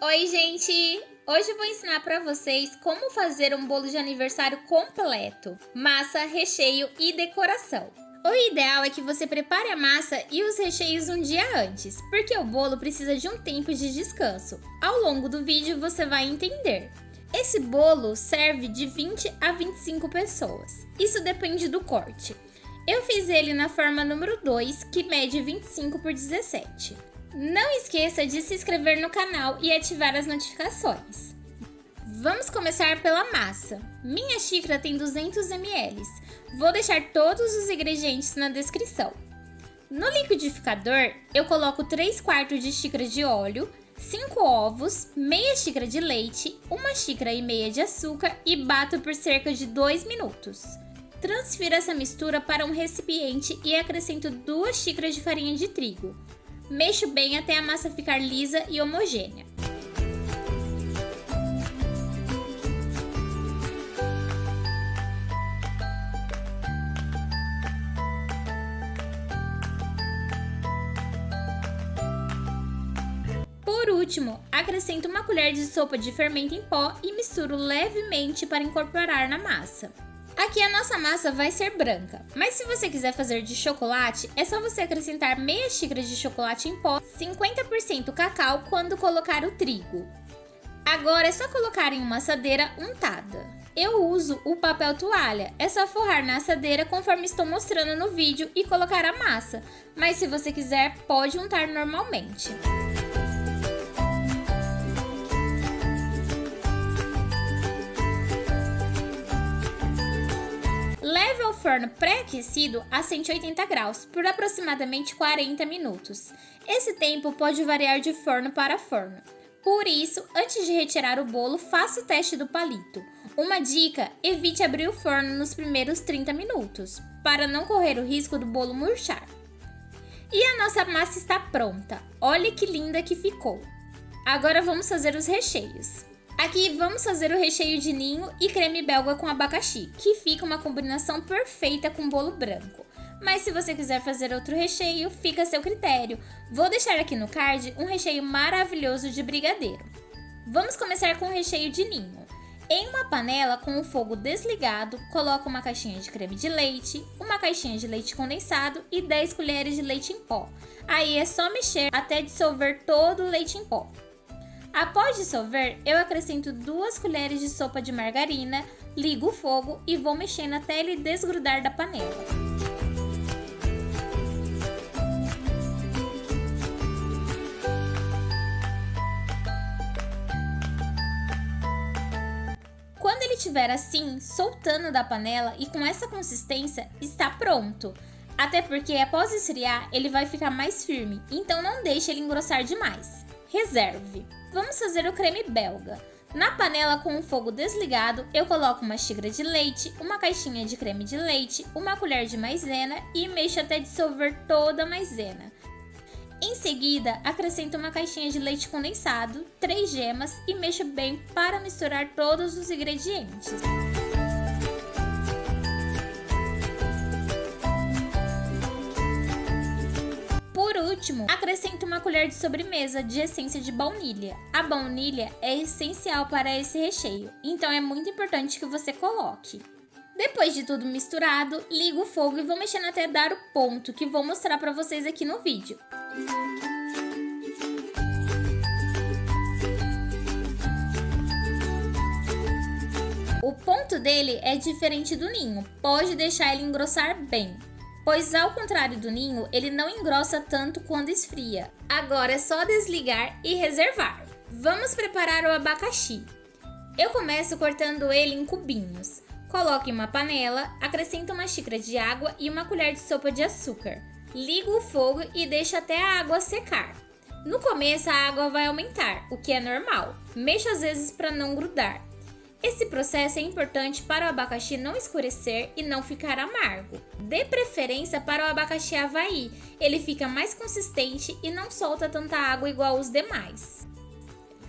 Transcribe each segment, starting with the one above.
Oi, gente! Hoje eu vou ensinar para vocês como fazer um bolo de aniversário completo, massa, recheio e decoração. O ideal é que você prepare a massa e os recheios um dia antes, porque o bolo precisa de um tempo de descanso. Ao longo do vídeo você vai entender. Esse bolo serve de 20 a 25 pessoas, isso depende do corte. Eu fiz ele na forma número 2, que mede 25 por 17. Não esqueça de se inscrever no canal e ativar as notificações. Vamos começar pela massa. Minha xícara tem 200 ml. Vou deixar todos os ingredientes na descrição. No liquidificador, eu coloco 3/4 de xícara de óleo, 5 ovos, meia xícara de leite, 1,5 xícara de açúcar e bato por cerca de 2 minutos. Transfiro essa mistura para um recipiente e acrescento 2 xícaras de farinha de trigo. Mexo bem até a massa ficar lisa e homogênea. Por último, acrescento 1 colher de sopa de fermento em pó e misturo levemente para incorporar na massa. Aqui a nossa massa vai ser branca, mas se você quiser fazer de chocolate, é só você acrescentar meia xícara de chocolate em pó, 50% cacau quando colocar o trigo. Agora é só colocar em uma assadeira untada. Eu uso o papel toalha, é só forrar na assadeira conforme estou mostrando no vídeo e colocar a massa, mas se você quiser pode untar normalmente. Leve ao forno pré-aquecido a 180 graus por aproximadamente 40 minutos. Esse tempo pode variar de forno para forno. Por isso, antes de retirar o bolo, faça o teste do palito. Uma dica: evite abrir o forno nos primeiros 30 minutos, para não correr o risco do bolo murchar. E a nossa massa está pronta. Olha que linda que ficou! Agora vamos fazer os recheios. Aqui vamos fazer o recheio de ninho e creme belga com abacaxi, que fica uma combinação perfeita com bolo branco. Mas se você quiser fazer outro recheio, fica a seu critério. Vou deixar aqui no card um recheio maravilhoso de brigadeiro. Vamos começar com o recheio de ninho. Em uma panela com o fogo desligado, coloque uma caixinha de creme de leite, uma caixinha de leite condensado e 10 colheres de leite em pó. Aí é só mexer até dissolver todo o leite em pó. Após dissolver, eu acrescento 2 colheres de sopa de margarina, ligo o fogo e vou mexendo até ele desgrudar da panela. Quando ele estiver assim, soltando da panela e com essa consistência, está pronto. Até porque após esfriar, ele vai ficar mais firme, então não deixe ele engrossar demais. Reserve. Vamos fazer o creme belga. Na panela com o fogo desligado, eu coloco 1 xícara de leite, uma caixinha de creme de leite, 1 colher de maisena e mexo até dissolver toda a maisena. Em seguida, acrescento uma caixinha de leite condensado, 3 gemas e mexo bem para misturar todos os ingredientes. Por último, acrescento 1 colher de sobremesa de essência de baunilha. A baunilha é essencial para esse recheio, então é muito importante que você coloque. Depois de tudo misturado, ligo o fogo e vou mexendo até dar o ponto, que vou mostrar para vocês aqui no vídeo. O ponto dele é diferente do ninho, pode deixar ele engrossar bem. Pois ao contrário do ninho, ele não engrossa tanto quando esfria. Agora é só desligar e reservar. Vamos preparar o abacaxi. Eu começo cortando ele em cubinhos. Coloque em uma panela, acrescento 1 xícara de água e 1 colher de sopa de açúcar. Ligo o fogo e deixo até a água secar. No começo a água vai aumentar, o que é normal. Mexo às vezes para não grudar. Esse processo é importante para o abacaxi não escurecer e não ficar amargo. Dê preferência para o abacaxi Havaí, ele fica mais consistente e não solta tanta água igual os demais.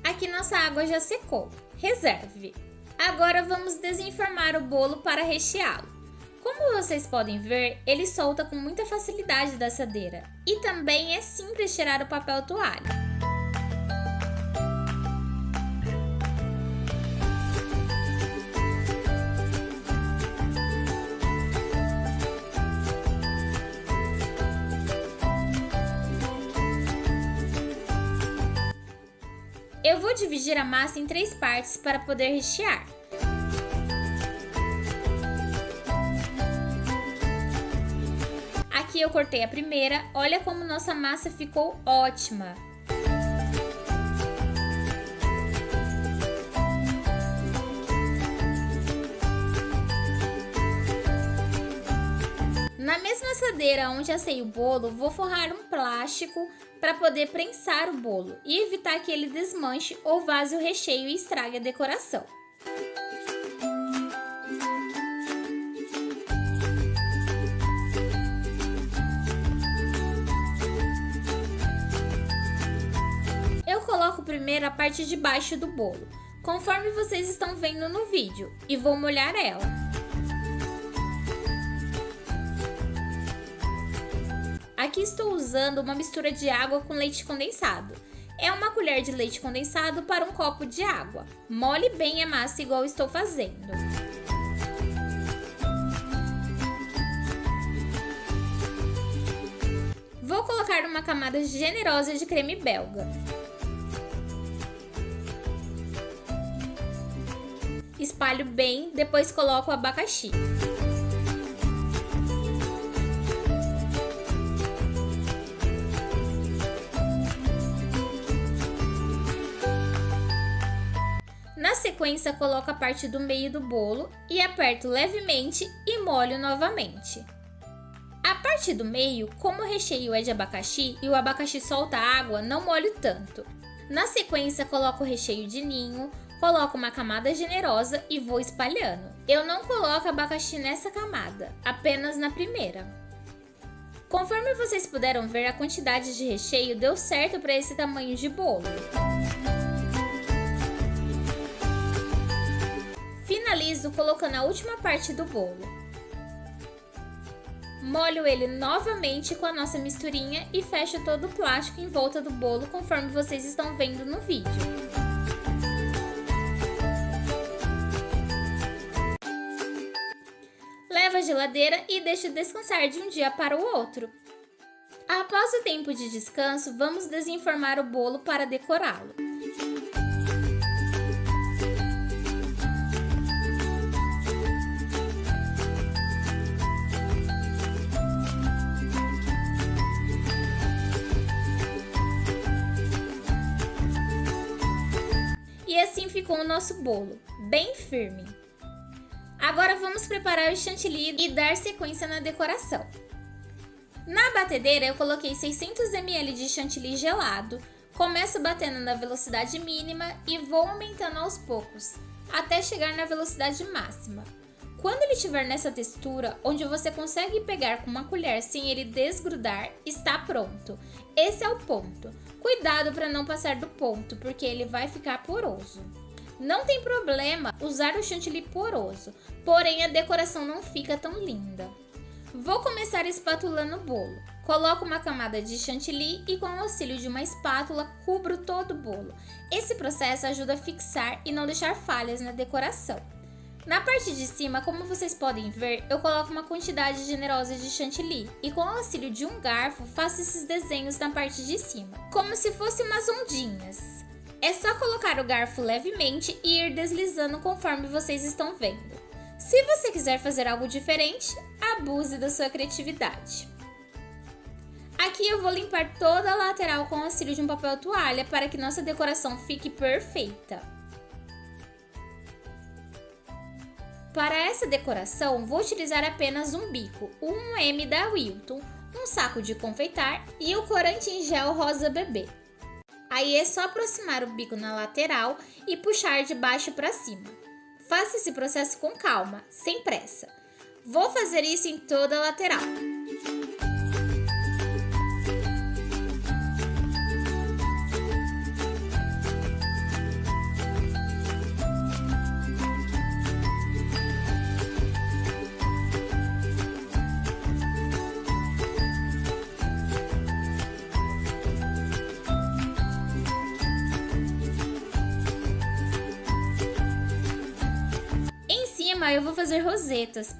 Aqui nossa água já secou, reserve. Agora vamos desenformar o bolo para recheá-lo. Como vocês podem ver, ele solta com muita facilidade da assadeira. E também é simples tirar o papel toalha. Eu vou dividir a massa em 3 partes para poder rechear. Aqui eu cortei a primeira, olha como nossa massa ficou ótima! Na mesma assadeira onde assei o bolo, vou forrar um plástico para poder prensar o bolo e evitar que ele desmanche ou vaze o recheio e estrague a decoração. Eu coloco primeiro a parte de baixo do bolo, conforme vocês estão vendo no vídeo, e vou molhar ela. Aqui estou usando uma mistura de água com leite condensado. É uma colher de leite condensado para um copo de água. Molhe bem a massa igual estou fazendo. Vou colocar uma camada generosa de creme belga. Espalho bem, depois coloco o abacaxi. Na sequência, coloco a parte do meio do bolo e aperto levemente e molho novamente. A parte do meio, como o recheio é de abacaxi e o abacaxi solta água, não molho tanto. Na sequência, coloco o recheio de ninho, coloco uma camada generosa e vou espalhando. Eu não coloco abacaxi nessa camada, apenas na primeira. Conforme vocês puderam ver, a quantidade de recheio deu certo para esse tamanho de bolo. Finalizo colocando a última parte do bolo. Molho ele novamente com a nossa misturinha e fecho todo o plástico em volta do bolo, conforme vocês estão vendo no vídeo. Levo à geladeira e deixo descansar de um dia para o outro. Após o tempo de descanso, vamos desenformar o bolo para decorá-lo. E assim ficou o nosso bolo, bem firme. Agora vamos preparar o chantilly e dar sequência na decoração. Na batedeira eu coloquei 600 ml de chantilly gelado, começo batendo na velocidade mínima e vou aumentando aos poucos, até chegar na velocidade máxima. Quando ele estiver nessa textura, onde você consegue pegar com uma colher sem ele desgrudar, está pronto. Esse é o ponto. Cuidado para não passar do ponto, porque ele vai ficar poroso. Não tem problema usar o chantilly poroso, porém a decoração não fica tão linda. Vou começar espatulando o bolo. Coloco uma camada de chantilly e com o auxílio de uma espátula cubro todo o bolo. Esse processo ajuda a fixar e não deixar falhas na decoração. Na parte de cima, como vocês podem ver, eu coloco uma quantidade generosa de chantilly e com o auxílio de um garfo faço esses desenhos na parte de cima, como se fossem umas ondinhas. É só colocar o garfo levemente e ir deslizando conforme vocês estão vendo. Se você quiser fazer algo diferente, abuse da sua criatividade. Aqui eu vou limpar toda a lateral com o auxílio de um papel toalha para que nossa decoração fique perfeita. Para essa decoração, vou utilizar apenas um bico, o 1M da Wilton, um saco de confeitar e o corante em gel rosa bebê. Aí é só aproximar o bico na lateral e puxar de baixo para cima. Faça esse processo com calma, sem pressa. Vou fazer isso em toda a lateral. Eu vou fazer rosetas.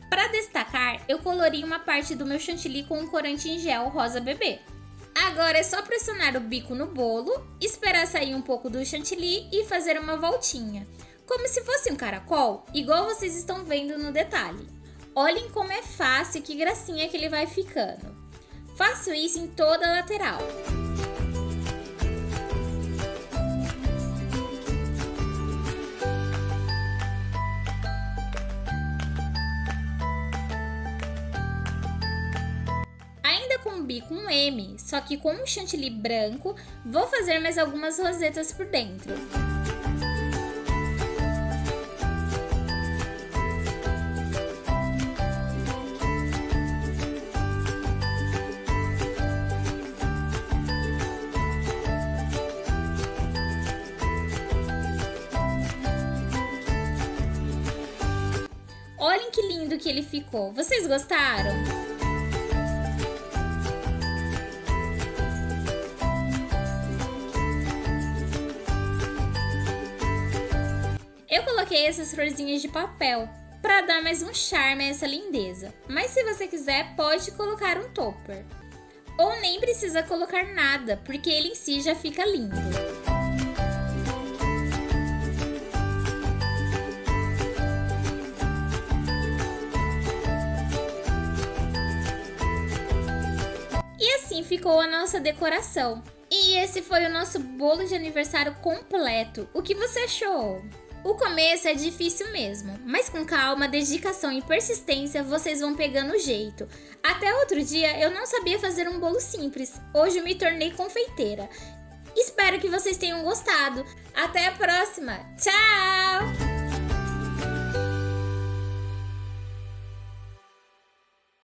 Para destacar, eu colori uma parte do meu chantilly com um corante em gel rosa bebê. Agora é só pressionar o bico no bolo, esperar sair um pouco do chantilly e fazer uma voltinha, como se fosse um caracol, igual vocês estão vendo no detalhe. Olhem como é fácil e que gracinha que ele vai ficando. Faço isso em toda a lateral. Ainda com o bico um M, só que com um chantilly branco, vou fazer mais algumas rosetas por dentro. Olhem que lindo que ele ficou. Vocês gostaram? Eu coloquei essas florzinhas de papel para dar mais um charme a essa lindeza. Mas se você quiser, pode colocar um topper. Ou nem precisa colocar nada, porque ele em si já fica lindo. E assim ficou a nossa decoração. E esse foi o nosso bolo de aniversário completo. O que você achou? O começo é difícil mesmo, mas com calma, dedicação e persistência vocês vão pegando o jeito. Até outro dia eu não sabia fazer um bolo simples, hoje eu me tornei confeiteira. Espero que vocês tenham gostado. Até a próxima! Tchau!